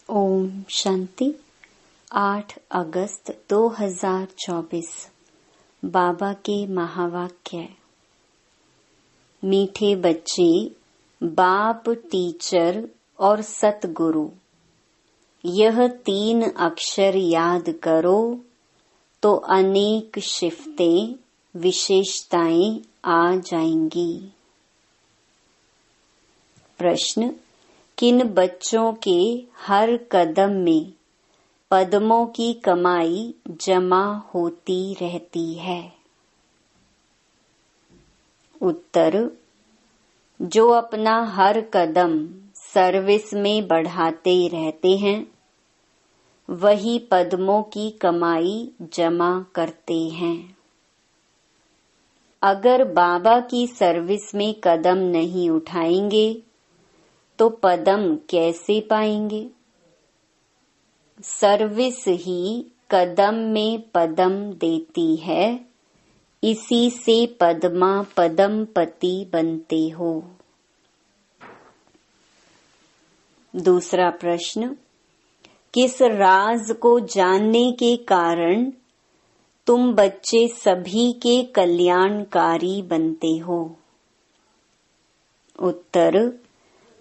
ओम शांति। 8 अगस्त 2024 बाबा के महावाक्य। मीठे बच्चे, बाप, टीचर और सतगुरु, यह 3 अक्षर याद करो तो अनेक शिफ्तें, विशेषताएं आ जाएंगी। प्रश्न: किन बच्चों के हर कदम में पद्मों की कमाई जमा होती रहती है? उत्तर: जो अपना हर कदम सर्विस में बढ़ाते रहते हैं, वही पद्मों की कमाई जमा करते हैं। अगर बाबा की सर्विस में कदम नहीं उठाएंगे तो पदम कैसे पाएंगे? सर्विस ही कदम में पदम देती है, इसी से पद्मा पदमपति बनते हो। दूसरा प्रश्न: किस राज को जानने के कारण तुम बच्चे सभी के कल्याणकारी बनते हो? उत्तर: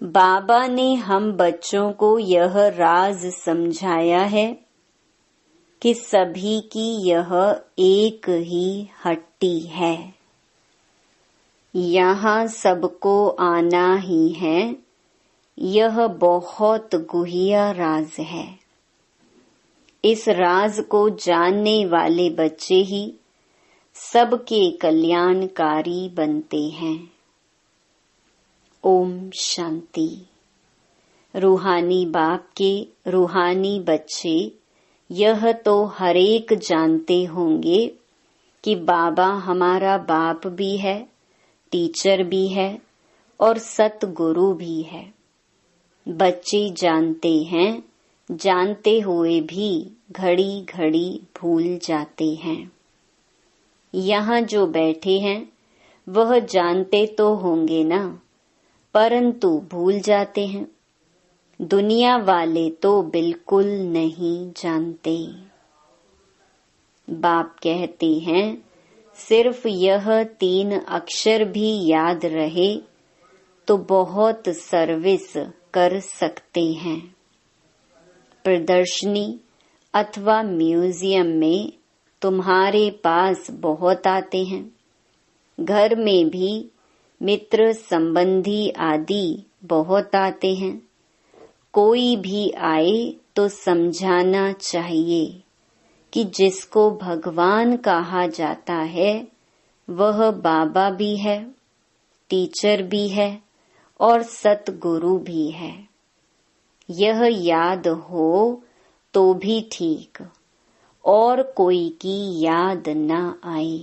बाबा ने हम बच्चों को यह राज समझाया है कि सभी की यह एक ही हट्टी है, यहाँ सबको आना ही है। यह बहुत गुह्य राज है। इस राज को जानने वाले बच्चे ही सबके कल्याणकारी बनते हैं। ओम शांति। रूहानी बाप के रूहानी बच्चे यह तो हरेक जानते होंगे कि बाबा हमारा बाप भी है, टीचर भी है और सतगुरु भी है। बच्चे जानते हैं, जानते हुए भी घड़ी घड़ी भूल जाते हैं। यहाँ जो बैठे हैं वह जानते तो होंगे ना, परंतु भूल जाते हैं। दुनिया वाले तो बिल्कुल नहीं जानते। बाप कहते हैं, सिर्फ यह 3 अक्षर भी याद रहे तो बहुत सर्विस कर सकते हैं। प्रदर्शनी अथवा म्यूजियम में तुम्हारे पास बहुत आते हैं। घर में भी मित्र संबंधी आदि बहुत आते हैं। कोई भी आए तो समझाना चाहिए कि जिसको भगवान कहा जाता है वह बाबा भी है, टीचर भी है और सतगुरु भी है। यह याद हो तो भी ठीक, और कोई की याद न आए।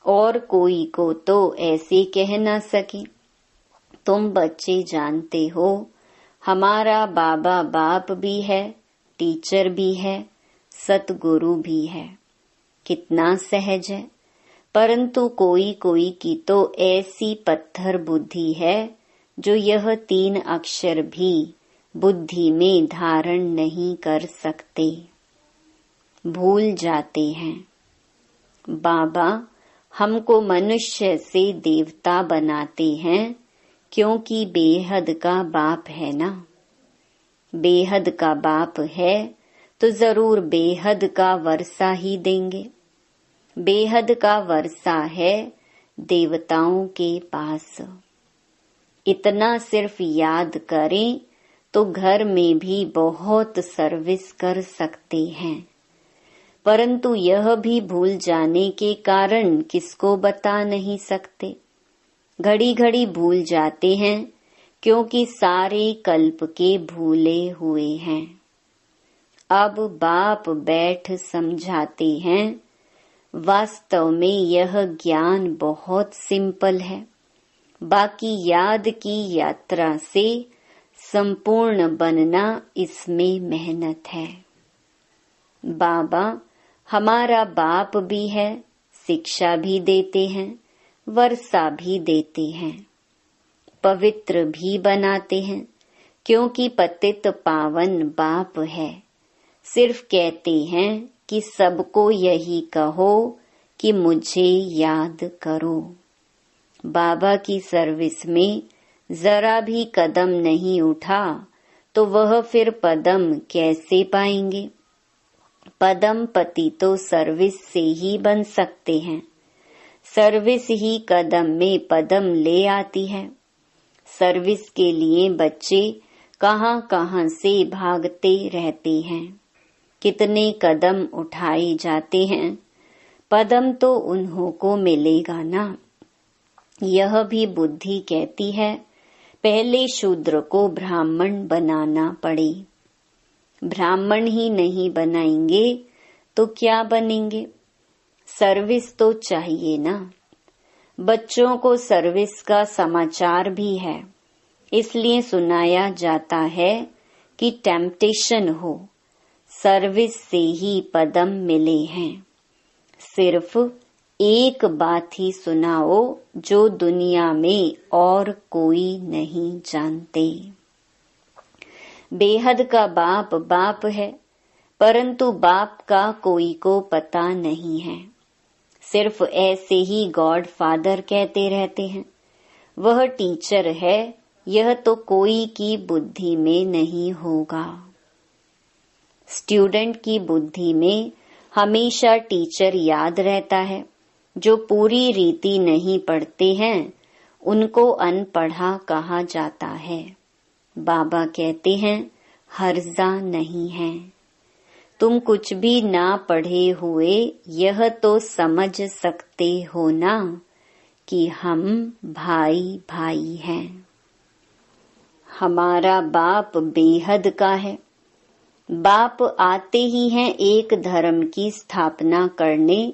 और कोई को तो ऐसे कह ना सके, तुम बच्चे जानते हो हमारा बाबा बाप भी है, टीचर भी है, सतगुरु भी है। कितना सहज है। परंतु कोई कोई की तो ऐसी पत्थर बुद्धि है जो यह 3 अक्षर भी बुद्धि में धारण नहीं कर सकते, भूल जाते हैं। बाबा हमको मनुष्य से देवता बनाते हैं क्योंकि बेहद का बाप है ना। बेहद का बाप है तो जरूर बेहद का वर्षा ही देंगे। बेहद का वर्षा है देवताओं के पास। इतना सिर्फ याद करें तो घर में भी बहुत सर्विस कर सकते हैं। परंतु यह भी भूल जाने के कारण किसको बता नहीं सकते। घड़ी घड़ी भूल जाते हैं क्योंकि सारे कल्प के भूले हुए हैं। अब बाप बैठ समझाते हैं। वास्तव में यह ज्ञान बहुत सिंपल है। बाकी याद की यात्रा से संपूर्ण बनना इसमें मेहनत है। बाबा हमारा बाप भी है, शिक्षा भी देते हैं, वर्षा भी देते हैं, पवित्र भी बनाते हैं, क्योंकि पतित पावन बाप है। सिर्फ कहते हैं कि सबको यही कहो कि मुझे याद करो। बाबा की सर्विस में जरा भी कदम नहीं उठा तो वह फिर पदम कैसे पाएंगे। पदम पति तो सर्विस से ही बन सकते हैं। सर्विस ही कदम में पदम ले आती है। सर्विस के लिए बच्चे कहां कहां से भागते रहते हैं। कितने कदम उठाए जाते हैं, पदम तो उन्हों को मिलेगा ना। यह भी बुद्धि कहती है पहले शूद्र को ब्राह्मण बनाना पड़े। ब्राह्मण ही नहीं बनाएंगे तो क्या बनेंगे। सर्विस तो चाहिए ना। बच्चों को सर्विस का समाचार भी है, इसलिए सुनाया जाता है कि टेम्पटेशन हो। सर्विस से ही पदम मिले हैं। सिर्फ एक बात ही सुनाओ जो दुनिया में और कोई नहीं जानते। बेहद का बाप बाप है, परंतु बाप का कोई को पता नहीं है। सिर्फ ऐसे ही गॉड फादर कहते रहते हैं। वह टीचर है, यह तो कोई की बुद्धि में नहीं होगा। स्टूडेंट की बुद्धि में हमेशा टीचर याद रहता है। जो पूरी रीति नहीं पढ़ते हैं उनको अनपढ़ा कहा जाता है। बाबा कहते हैं हर्जा नहीं है। तुम कुछ भी ना पढ़े हुए यह तो समझ सकते हो ना कि हम भाई भाई हैं। हमारा बाप बेहद का है। बाप आते ही हैं एक धर्म की स्थापना करने,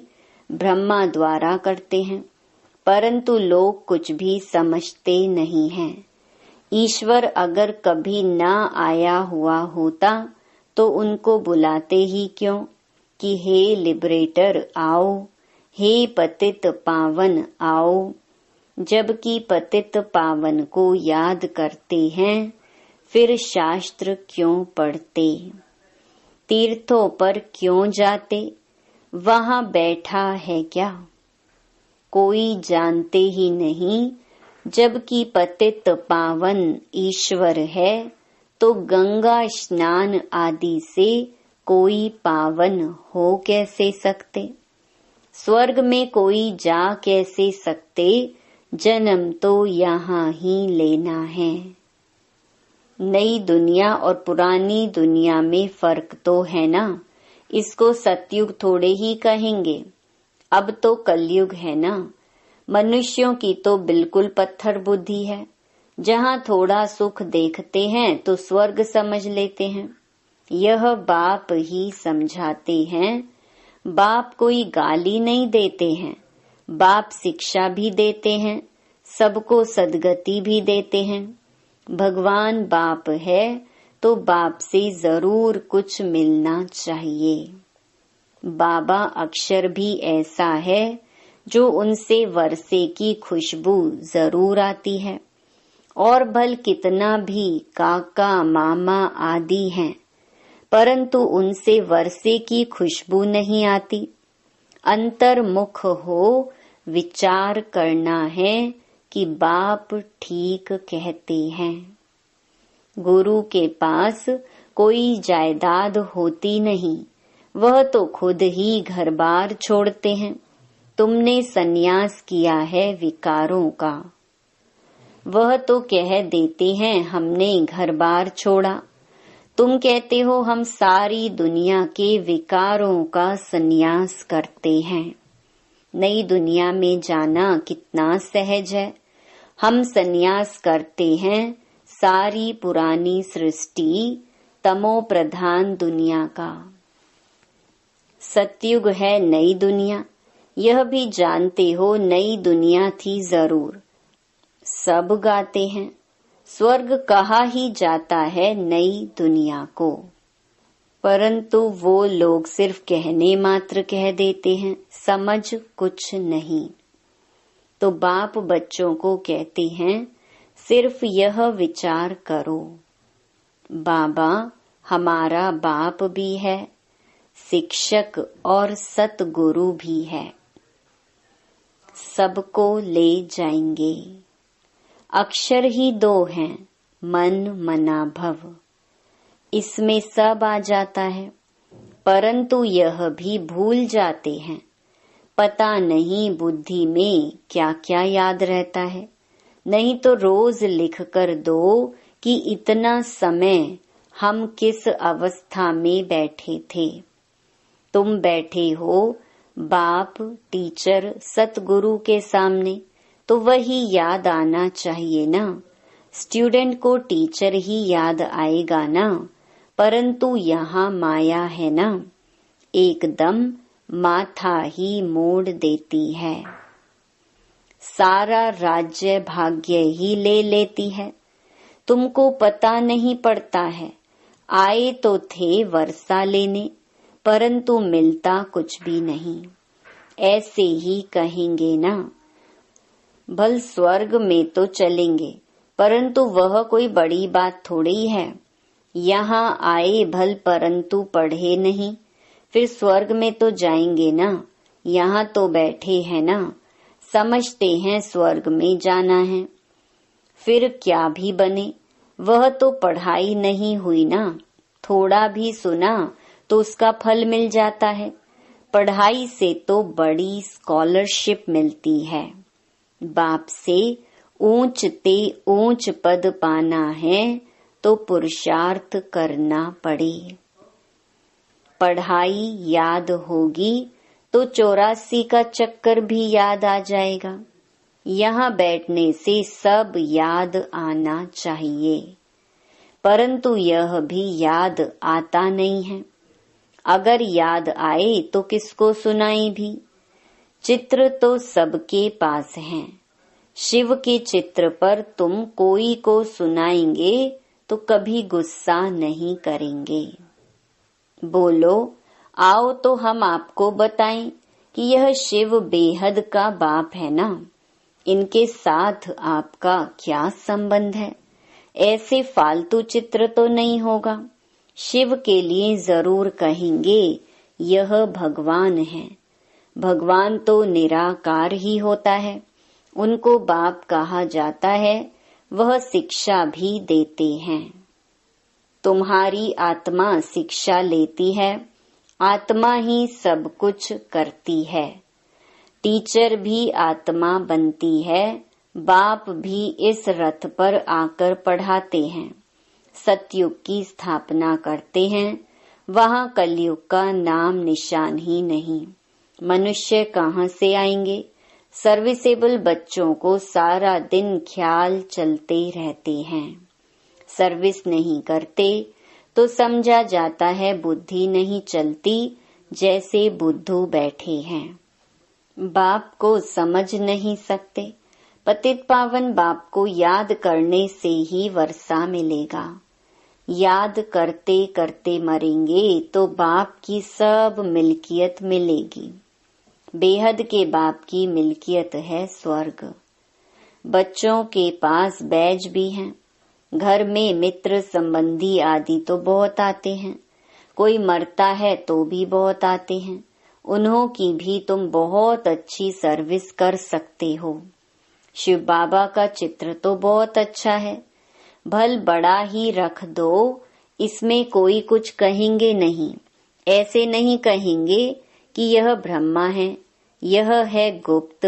ब्रह्मा द्वारा करते हैं, परंतु लोग कुछ भी समझते नहीं हैं। ईश्वर अगर कभी ना आया हुआ होता तो उनको बुलाते ही क्यों कि हे लिबरेटर आओ, हे पतित पावन आओ। जबकि पतित पावन को याद करते हैं फिर शास्त्र क्यों पढ़ते, तीर्थों पर क्यों जाते, वहां बैठा है क्या कोई जानते ही नहीं। जबकि पतित पावन ईश्वर है तो गंगा स्नान आदि से कोई पावन हो कैसे सकते। स्वर्ग में कोई जा कैसे सकते, जन्म तो यहाँ ही लेना है। नई दुनिया और पुरानी दुनिया में फर्क तो है ना। इसको सतयुग थोड़े ही कहेंगे, अब तो कलयुग है ना। मनुष्यों की तो बिल्कुल पत्थर बुद्धि है। जहाँ थोड़ा सुख देखते हैं तो स्वर्ग समझ लेते हैं। यह बाप ही समझाते हैं। बाप कोई गाली नहीं देते हैं, बाप शिक्षा भी देते हैं, सबको सद्गति भी देते हैं। भगवान बाप है तो बाप से जरूर कुछ मिलना चाहिए। बाबा अक्षर भी ऐसा है जो उनसे वर्षे की खुशबू जरूर आती है। और भल कितना भी काका मामा आदि हैं, परंतु उनसे वर्षे की खुशबू नहीं आती। अंतर्मुख हो विचार करना है कि बाप ठीक कहते हैं। गुरु के पास कोई जायदाद होती नहीं, वह तो खुद ही घर बार छोड़ते हैं। तुमने सन्यास किया है विकारों का, वह तो कह देते हैं हमने घर बार छोड़ा। तुम कहते हो हम सारी दुनिया के विकारों का सन्यास करते हैं। नई दुनिया में जाना कितना सहज है। हम सन्यास करते हैं सारी पुरानी सृष्टि तमो प्रधान दुनिया का। सतयुग है नई दुनिया, यह भी जानते हो नई दुनिया थी जरूर। सब गाते हैं स्वर्ग कहा ही जाता है नई दुनिया को, परंतु वो लोग सिर्फ कहने मात्र कह देते हैं, समझ कुछ नहीं। तो बाप बच्चों को कहते हैं सिर्फ यह विचार करो, बाबा हमारा बाप भी है, शिक्षक और सतगुरु भी है, सबको ले जाएंगे। अक्षर ही 2 हैं, मन मना भव, इसमें सब आ जाता है, परंतु यह भी भूल जाते हैं। पता नहीं बुद्धि में क्या क्या याद रहता है। नहीं तो रोज लिख कर दो कि इतना समय हम किस अवस्था में बैठे थे। तुम बैठे हो बाप, टीचर, सतगुरु के सामने, तो वही याद आना चाहिए ना। स्टूडेंट को टीचर ही याद आएगा ना, परंतु यहाँ माया है ना, एकदम माथा ही मोड़ देती है, सारा राज्य भाग्य ही ले लेती है। तुमको पता नहीं पड़ता है, आए तो थे वर्षा लेने, परंतु मिलता कुछ भी नहीं। ऐसे ही कहेंगे ना, भल स्वर्ग में तो चलेंगे, परंतु वह कोई बड़ी बात थोड़ी है। यहाँ आए भल परंतु पढ़े नहीं, फिर स्वर्ग में तो जाएंगे ना। यहाँ तो बैठे हैं ना, समझते हैं स्वर्ग में जाना है, फिर क्या भी बने, वह तो पढ़ाई नहीं हुई ना। थोड़ा भी सुना तो उसका फल मिल जाता है। पढ़ाई से तो बड़ी स्कॉलरशिप मिलती है। बाप से ऊंच ते ऊंच पद पाना है तो पुरुषार्थ करना पड़े। पढ़ाई याद होगी तो 84 का चक्कर भी याद आ जाएगा। यहाँ बैठने से सब याद आना चाहिए, परंतु यह भी याद आता नहीं है। अगर याद आए तो किसको सुनाए भी। चित्र तो सबके पास हैं। शिव के चित्र पर तुम कोई को सुनाएंगे तो कभी गुस्सा नहीं करेंगे। बोलो, आओ तो हम आपको बताएं कि यह शिव बेहद का बाप है ना, इनके साथ आपका क्या संबंध है। ऐसे फालतू चित्र तो नहीं होगा। शिव के लिए जरूर कहेंगे यह भगवान है। भगवान तो निराकार ही होता है, उनको बाप कहा जाता है। वह शिक्षा भी देते हैं। तुम्हारी आत्मा शिक्षा लेती है, आत्मा ही सब कुछ करती है। टीचर भी आत्मा बनती है, बाप भी इस रथ पर आकर पढ़ाते हैं। सतयुग की स्थापना करते हैं, वहाँ कलयुग का नाम निशान ही नहीं। मनुष्य कहाँ से आएंगे। सर्विसेबल बच्चों को सारा दिन ख्याल चलते रहते हैं। सर्विस नहीं करते तो समझा जाता है बुद्धि नहीं चलती, जैसे बुद्धू बैठे हैं। बाप को समझ नहीं सकते। पतित पावन बाप को याद करने से ही वर्षा मिलेगा। याद करते करते मरेंगे तो बाप की सब मिल्कियत मिलेगी। बेहद के बाप की मिल्कियत है स्वर्ग। बच्चों के पास बैज भी हैं। घर में मित्र संबंधी आदि तो बहुत आते हैं। कोई मरता है तो भी बहुत आते हैं। उन्हों की भी तुम बहुत अच्छी सर्विस कर सकते हो। शिव बाबा का चित्र तो बहुत अच्छा है, भल बड़ा ही रख दो, इसमें कोई कुछ कहेंगे नहीं। ऐसे नहीं कहेंगे कि यह ब्रह्मा है, यह है गुप्त।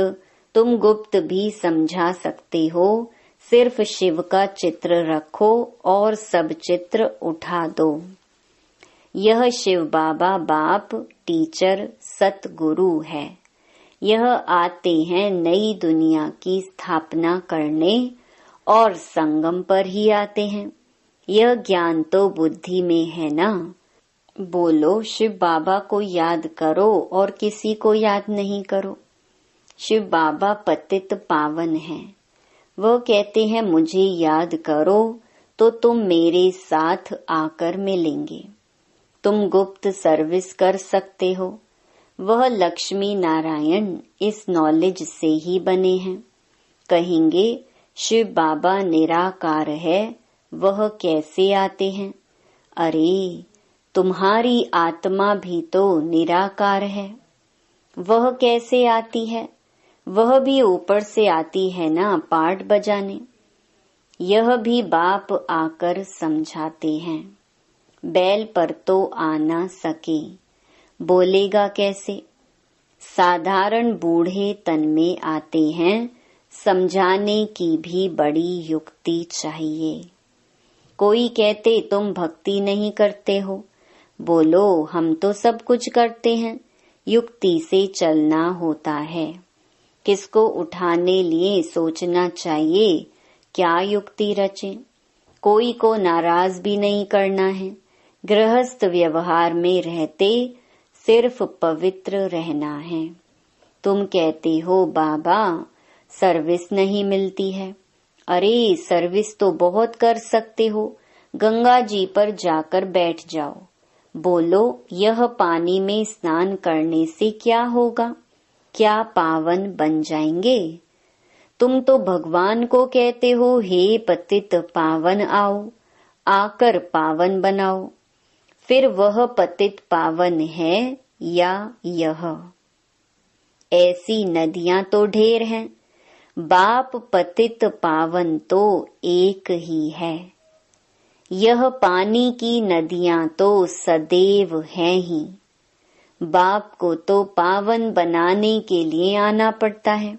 तुम गुप्त भी समझा सकते हो। सिर्फ शिव का चित्र रखो और सब चित्र उठा दो। यह शिव बाबा बाप, टीचर, सतगुरु है। यह आते हैं नई दुनिया की स्थापना करने और संगम पर ही आते हैं। यह ज्ञान तो बुद्धि में है ना। बोलो, शिव बाबा को याद करो और किसी को याद नहीं करो। शिव बाबा पतित पावन हैं। वह कहते हैं मुझे याद करो तो तुम मेरे साथ आकर मिलेंगे। तुम गुप्त सर्विस कर सकते हो। वह लक्ष्मी नारायण इस नॉलेज से ही बने हैं। कहेंगे शिव बाबा निराकार है, वह कैसे आते हैं? अरे, तुम्हारी आत्मा भी तो निराकार है, वह कैसे आती है? वह भी ऊपर से आती है ना पाठ बजाने। यह भी बाप आकर समझाते हैं। बैल पर तो आ ना सके, बोलेगा कैसे? साधारण बूढ़े तन में आते हैं, समझाने की भी बड़ी युक्ति चाहिए। कोई कहते तुम भक्ति नहीं करते हो, बोलो हम तो सब कुछ करते हैं, युक्ति से चलना होता है। किसको उठाने लिए सोचना चाहिए, क्या युक्ति रचे। कोई को नाराज भी नहीं करना है। गृहस्थ व्यवहार में रहते सिर्फ पवित्र रहना है। तुम कहते हो बाबा सर्विस नहीं मिलती है। अरे, सर्विस तो बहुत कर सकते हो। गंगा जी पर जाकर बैठ जाओ, बोलो यह पानी में स्नान करने से क्या होगा, क्या पावन बन जाएंगे। तुम तो भगवान को कहते हो हे पतित पावन आओ, आकर पावन बनाओ। फिर वह पतित पावन है या यह? ऐसी नदियां तो ढेर हैं, बाप पतित पावन तो एक ही है। यह पानी की नदियां तो सदैव हैं ही। बाप को तो पावन बनाने के लिए आना पड़ता है।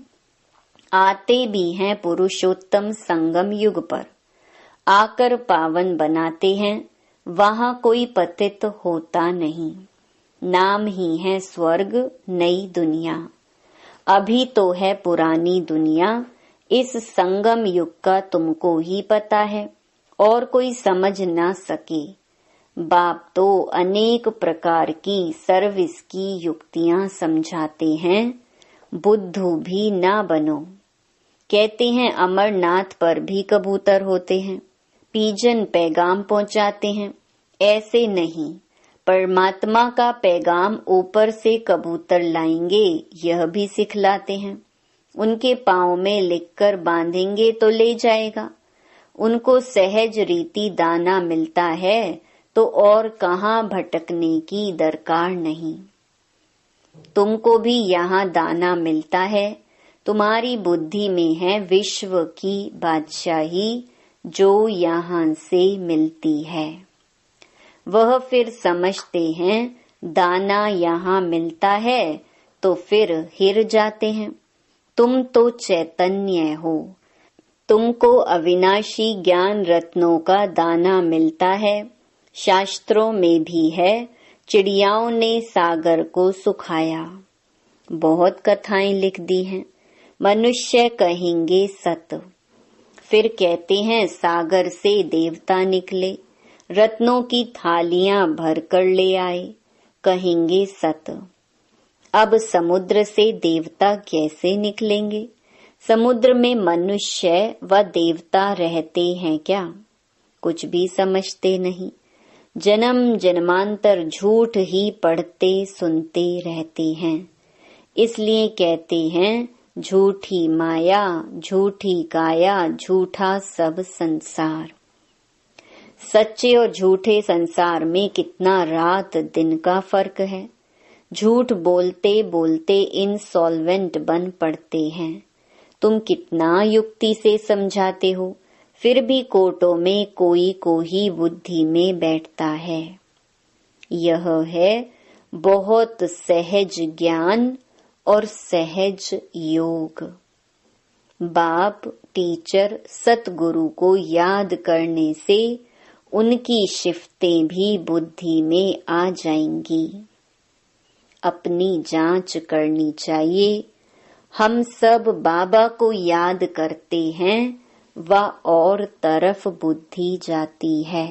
आते भी हैं पुरुषोत्तम संगम युग पर, आकर पावन बनाते हैं। वहां कोई पतित होता नहीं। नाम ही है स्वर्ग, नई दुनिया। अभी तो है पुरानी दुनिया। इस संगम युग का तुमको ही पता है, और कोई समझ ना सके। बाप तो अनेक प्रकार की सर्विस की युक्तियां समझाते हैं। बुद्धू भी ना बनो। कहते हैं अमरनाथ पर भी कबूतर होते हैं, पीजन पैगाम पहुंचाते हैं। ऐसे नहीं, परमात्मा का पैगाम ऊपर से कबूतर लाएंगे, यह भी सिखलाते हैं। उनके पांव में लिखकर बांधेंगे तो ले जाएगा। उनको सहज रीति दाना मिलता है तो और कहाँ भटकने की दरकार नहीं। तुमको भी यहाँ दाना मिलता है। तुम्हारी बुद्धि में है विश्व की बादशाही, जो यहाँ से मिलती है। वह फिर समझते हैं दाना यहाँ मिलता है तो फिर हिर जाते हैं। तुम तो चैतन्य हो, तुमको अविनाशी ज्ञान रत्नों का दाना मिलता है। शास्त्रों में भी है, चिड़ियाओं ने सागर को सुखाया। बहुत कथाएं लिख दी हैं। मनुष्य कहेंगे सत। फिर कहते हैं सागर से देवता निकले, रत्नों की थालियां भरकर ले आए, कहेंगे सत। अब समुद्र से देवता कैसे निकलेंगे? समुद्र में मनुष्य व देवता रहते हैं क्या? कुछ भी समझते नहीं। जन्म जन्मांतर झूठ ही पढ़ते सुनते रहते हैं। इसलिए कहते हैं झूठी माया, झूठी काया, झूठा सब संसार। सच्चे और झूठे संसार में कितना रात दिन का फर्क है। झूठ बोलते बोलते इंसॉल्वेंट बन पड़ते हैं। तुम कितना युक्ति से समझाते हो, फिर भी कोर्टों में कोई को ही बुद्धि में बैठता है। यह है बहुत सहज ज्ञान और सहज योग। बाप टीचर सतगुरु को याद करने से उनकी शिफ्तें भी बुद्धि में आ जाएंगी। अपनी जांच करनी चाहिए। हम सब बाबा को याद करते हैं व और तरफ बुद्धि जाती है।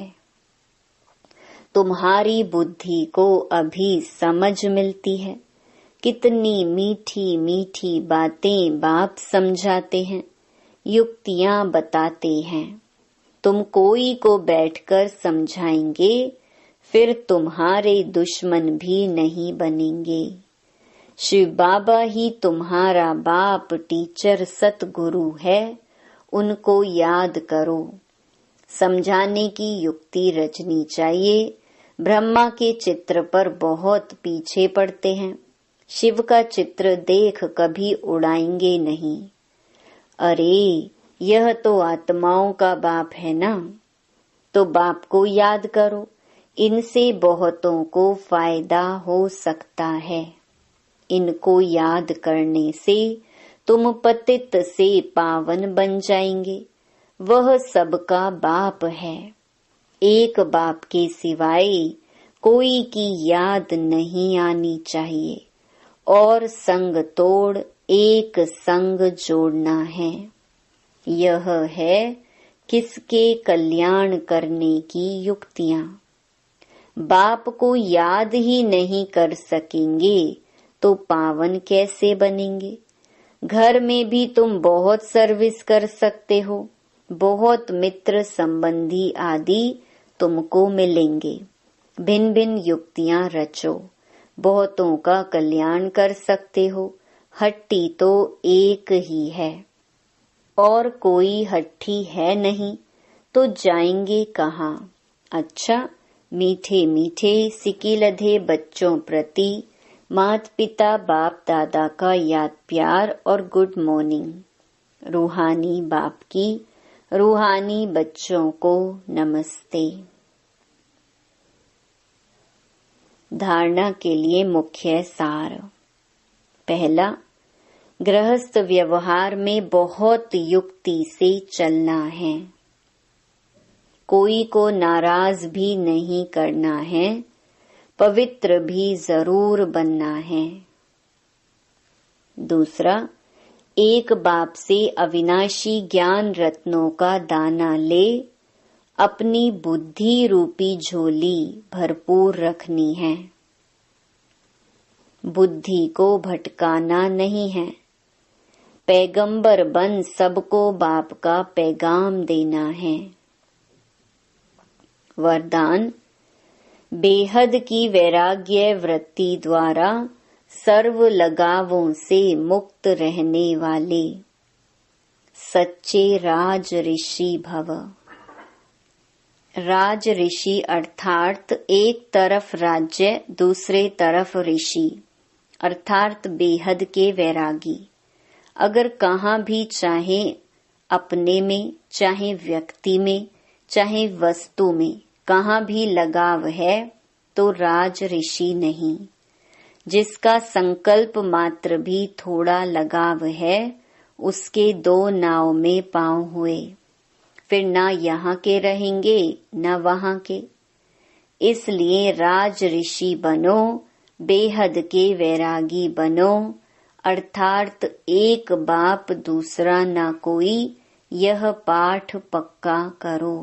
तुम्हारी बुद्धि को अभी समझ मिलती है। कितनी मीठी मीठी बातें बाप समझाते हैं, युक्तियां बताते हैं। तुम कोई को बैठकर समझाएंगे, फिर तुम्हारे दुश्मन भी नहीं बनेंगे। शिव बाबा ही तुम्हारा बाप टीचर सतगुरु है, उनको याद करो। समझाने की युक्ति रचनी चाहिए। ब्रह्मा के चित्र पर बहुत पीछे पड़ते हैं, शिव का चित्र देख कभी उड़ाएंगे नहीं। अरे यह तो आत्माओं का बाप है ना, तो बाप को याद करो, इनसे बहुतों को फायदा हो सकता है। इनको याद करने से तुम पतित से पावन बन जाएंगे। वह सबका बाप है, एक बाप के सिवाय कोई की याद नहीं आनी चाहिए, और संग तोड़ एक संग जोड़ना है। यह है किसके कल्याण करने की युक्तियां। बाप को याद ही नहीं कर सकेंगे तो पावन कैसे बनेंगे। घर में भी तुम बहुत सर्विस कर सकते हो, बहुत मित्र संबंधी आदि तुमको मिलेंगे। भिन्न भिन्न युक्तियां रचो, बहुतों का कल्याण कर सकते हो। हट्टी तो एक ही है, और कोई हट्टी है नहीं, तो जाएंगे कहाँ। अच्छा, मीठे मीठे सिकिलधे बच्चों प्रति माता पिता बाप दादा का याद प्यार और गुड मॉर्निंग। रूहानी बाप की रूहानी बच्चों को नमस्ते। धारणा के लिए मुख्य सार। पहला, गृहस्थ व्यवहार में बहुत युक्ति से चलना है। कोई को नाराज भी नहीं करना है, पवित्र भी जरूर बनना है। दूसरा, एक बाप से अविनाशी ज्ञान रत्नों का दाना ले, अपनी बुद्धि रूपी झोली भरपूर रखनी है। बुद्धि को भटकाना नहीं है। पैगंबर बन सबको बाप का पैगाम देना है। वरदान, बेहद की वैराग्य वृत्ति द्वारा सर्व लगावों से मुक्त रहने वाले सच्चे राज ऋषि भव। राज ऋषि अर्थात एक तरफ राज्य, दूसरे तरफ ऋषि अर्थात बेहद के वैरागी। अगर कहाँ भी चाहे अपने में, चाहे व्यक्ति में, चाहे वस्तु में, कहाँ भी लगाव है तो राज ऋषि नहीं। जिसका संकल्प मात्र भी थोड़ा लगाव है, उसके दो नाव में पांव हुए, फिर ना यहाँ के रहेंगे न वहाँ के। इसलिए राज ऋषि बनो, बेहद के वैरागी बनो, अर्थात एक बाप दूसरा ना कोई, यह पाठ पक्का करो।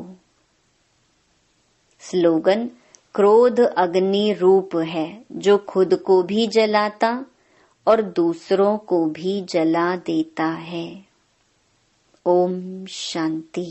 स्लोगन, क्रोध अग्नि रूप है जो खुद को भी जलाता और दूसरों को भी जला देता है। ओम शांति।